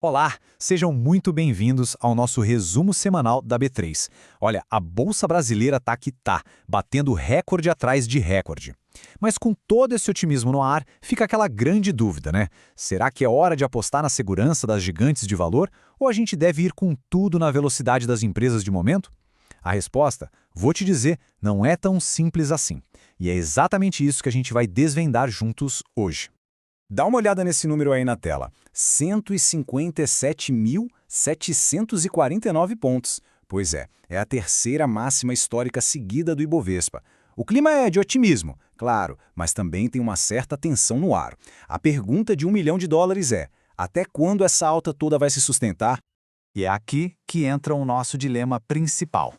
Olá, sejam muito bem-vindos ao nosso resumo semanal da B3. Olha, a Bolsa Brasileira tá que tá, batendo recorde atrás de recorde. Mas com todo esse otimismo no ar, fica aquela grande dúvida, né? Será que é hora de apostar na segurança das gigantes de valor ou a gente deve ir com tudo na velocidade das empresas de momento? A resposta, vou te dizer, não é tão simples assim. E é exatamente isso que a gente vai desvendar juntos hoje. Dá uma olhada nesse número aí na tela. 157.749 pontos. Pois é a terceira máxima histórica seguida do Ibovespa. O clima é de otimismo, claro, mas também tem uma certa tensão no ar. A pergunta de US$ 1 milhão é: até quando essa alta toda vai se sustentar? E é aqui que entra o nosso dilema principal.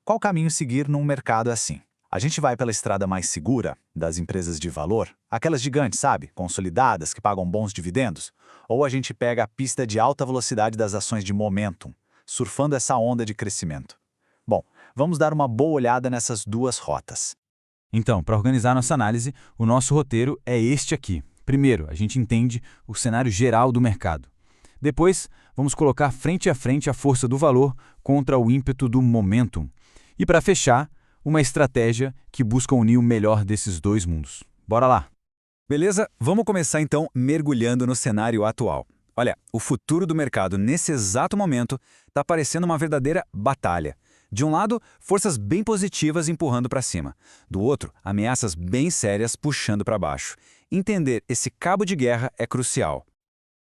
Qual caminho seguir num mercado assim? A gente vai pela estrada mais segura, das empresas de valor, aquelas gigantes, sabe, consolidadas, que pagam bons dividendos? Ou a gente pega a pista de alta velocidade das ações de momentum, surfando essa onda de crescimento? Bom, vamos dar uma boa olhada nessas duas rotas. Então, para organizar nossa análise, o nosso roteiro é este aqui. Primeiro, a gente entende o cenário geral do mercado. Depois, vamos colocar frente a frente a força do valor contra o ímpeto do momentum. E para fechar, uma estratégia que busca unir o melhor desses dois mundos. Bora lá! Beleza? Vamos começar então mergulhando no cenário atual. Olha, o futuro do mercado nesse exato momento está parecendo uma verdadeira batalha. De um lado, forças bem positivas empurrando para cima. Do outro, ameaças bem sérias puxando para baixo. Entender esse cabo de guerra é crucial.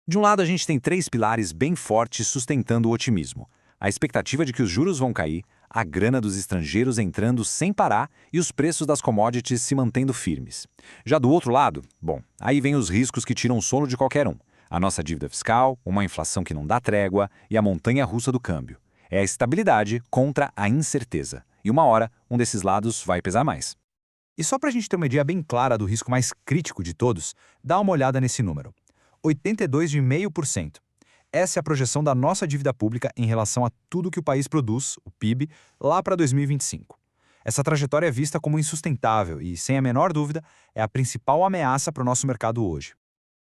De um lado, a gente tem três pilares bem fortes sustentando o otimismo. A expectativa de que os juros vão cair, a grana dos estrangeiros entrando sem parar e os preços das commodities se mantendo firmes. Já do outro lado, bom, aí vem os riscos que tiram o sono de qualquer um. A nossa dívida fiscal, uma inflação que não dá trégua e a montanha-russa do câmbio. É a estabilidade contra a incerteza. E uma hora, um desses lados vai pesar mais. E só para a gente ter uma ideia bem clara do risco mais crítico de todos, dá uma olhada nesse número. 82,5%. Essa é a projeção da nossa dívida pública em relação a tudo que o país produz, o PIB, lá para 2025. Essa trajetória é vista como insustentável e, sem a menor dúvida, é a principal ameaça para o nosso mercado hoje.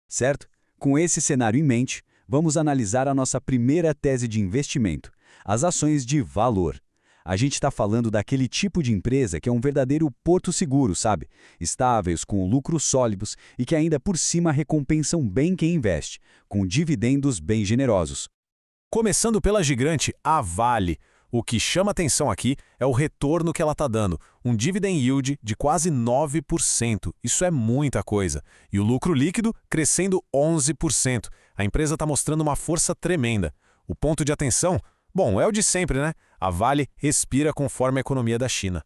Certo? Com esse cenário em mente, vamos analisar a nossa primeira tese de investimento, as ações de valor. A gente está falando daquele tipo de empresa que é um verdadeiro porto seguro, sabe? Estáveis, com lucros sólidos e que ainda por cima recompensam bem quem investe, com dividendos bem generosos. Começando pela gigante, a Vale. O que chama atenção aqui é o retorno que ela está dando, um dividend yield de quase 9%. Isso é muita coisa. E o lucro líquido crescendo 11%. A empresa está mostrando uma força tremenda. O ponto de atenção? Bom, é o de sempre, né? A Vale respira conforme a economia da China.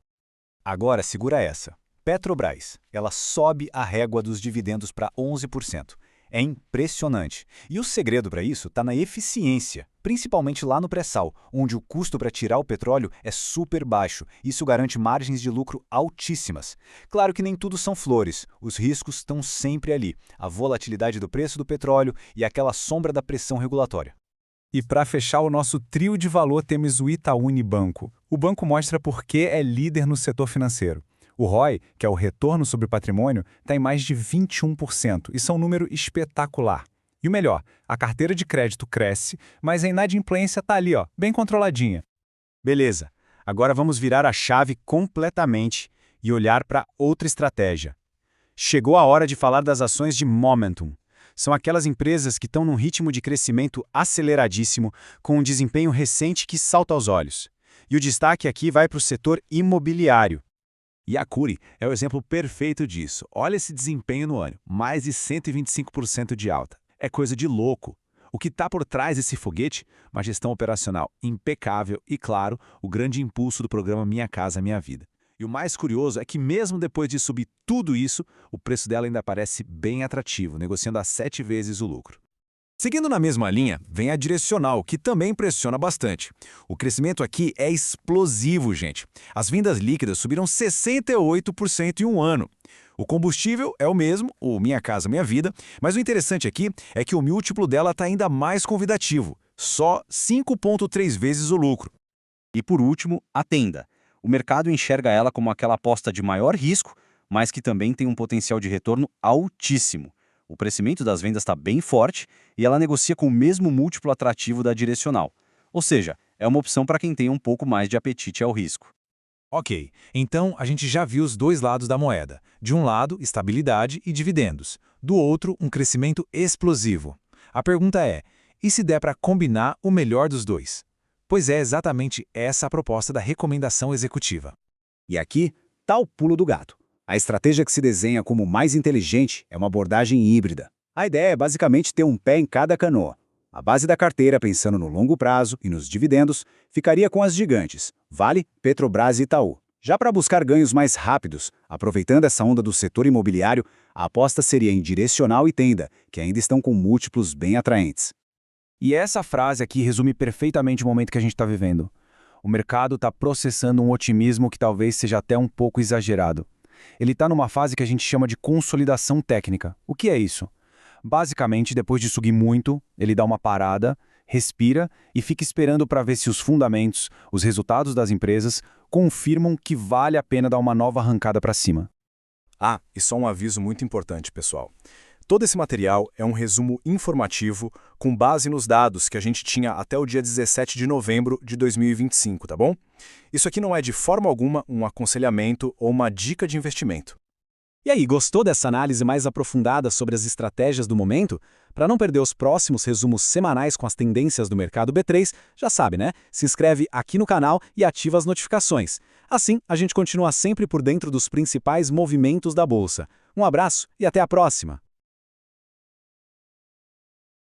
Agora segura essa. Petrobras, ela sobe a régua dos dividendos para 11%. É impressionante. E o segredo para isso está na eficiência, principalmente lá no pré-sal, onde o custo para tirar o petróleo é super baixo. Isso garante margens de lucro altíssimas. Claro que nem tudo são flores. Os riscos estão sempre ali. A volatilidade do preço do petróleo e aquela sombra da pressão regulatória. E para fechar o nosso trio de valor temos o Itaú Unibanco. O banco mostra por que é líder no setor financeiro. O ROI, que é o retorno sobre o patrimônio, está em mais de 21%. Isso é um número espetacular. E o melhor, a carteira de crédito cresce, mas a inadimplência está ali, ó, bem controladinha. Beleza, agora vamos virar a chave completamente e olhar para outra estratégia. Chegou a hora de falar das ações de Momentum. São aquelas empresas que estão num ritmo de crescimento aceleradíssimo, com um desempenho recente que salta aos olhos. E o destaque aqui vai para o setor imobiliário. E a Cury é o exemplo perfeito disso. Olha esse desempenho no ano, mais de 125% de alta. É coisa de louco. O que está por trás desse foguete? Uma gestão operacional impecável e, claro, o grande impulso do programa Minha Casa Minha Vida. E o mais curioso é que mesmo depois de subir tudo isso, o preço dela ainda parece bem atrativo, negociando a 7 vezes o lucro. Seguindo na mesma linha, vem a Direcional, que também impressiona bastante. O crescimento aqui é explosivo, gente. As vendas líquidas subiram 68% em um ano. O combustível é o mesmo, o Minha Casa Minha Vida, mas o interessante aqui é que o múltiplo dela está ainda mais convidativo, só 5,3 vezes o lucro. E por último, a Tenda. O mercado enxerga ela como aquela aposta de maior risco, mas que também tem um potencial de retorno altíssimo. O crescimento das vendas está bem forte e ela negocia com o mesmo múltiplo atrativo da direcional. Ou seja, é uma opção para quem tem um pouco mais de apetite ao risco. Ok, então a gente já viu os dois lados da moeda. De um lado, estabilidade e dividendos. Do outro, um crescimento explosivo. A pergunta é, e se der para combinar o melhor dos dois? Pois é exatamente essa a proposta da recomendação executiva. E aqui está o pulo do gato. A estratégia que se desenha como mais inteligente é uma abordagem híbrida. A ideia é basicamente ter um pé em cada canoa. A base da carteira, pensando no longo prazo e nos dividendos, ficaria com as gigantes, Vale, Petrobras e Itaú. Já para buscar ganhos mais rápidos, aproveitando essa onda do setor imobiliário, a aposta seria em Direcional e Tenda, que ainda estão com múltiplos bem atraentes. E essa frase aqui resume perfeitamente o momento que a gente está vivendo. O mercado está processando um otimismo que talvez seja até um pouco exagerado. Ele está numa fase que a gente chama de consolidação técnica. O que é isso? Basicamente, depois de subir muito, ele dá uma parada, respira e fica esperando para ver se os fundamentos, os resultados das empresas, confirmam que vale a pena dar uma nova arrancada para cima. Ah, e só um aviso muito importante, pessoal. Todo esse material é um resumo informativo com base nos dados que a gente tinha até o dia 17 de novembro de 2025, tá bom? Isso aqui não é de forma alguma um aconselhamento ou uma dica de investimento. E aí, gostou dessa análise mais aprofundada sobre as estratégias do momento? Para não perder os próximos resumos semanais com as tendências do mercado B3, já sabe, né? Se inscreve aqui no canal e ativa as notificações. Assim, a gente continua sempre por dentro dos principais movimentos da bolsa. Um abraço e até a próxima!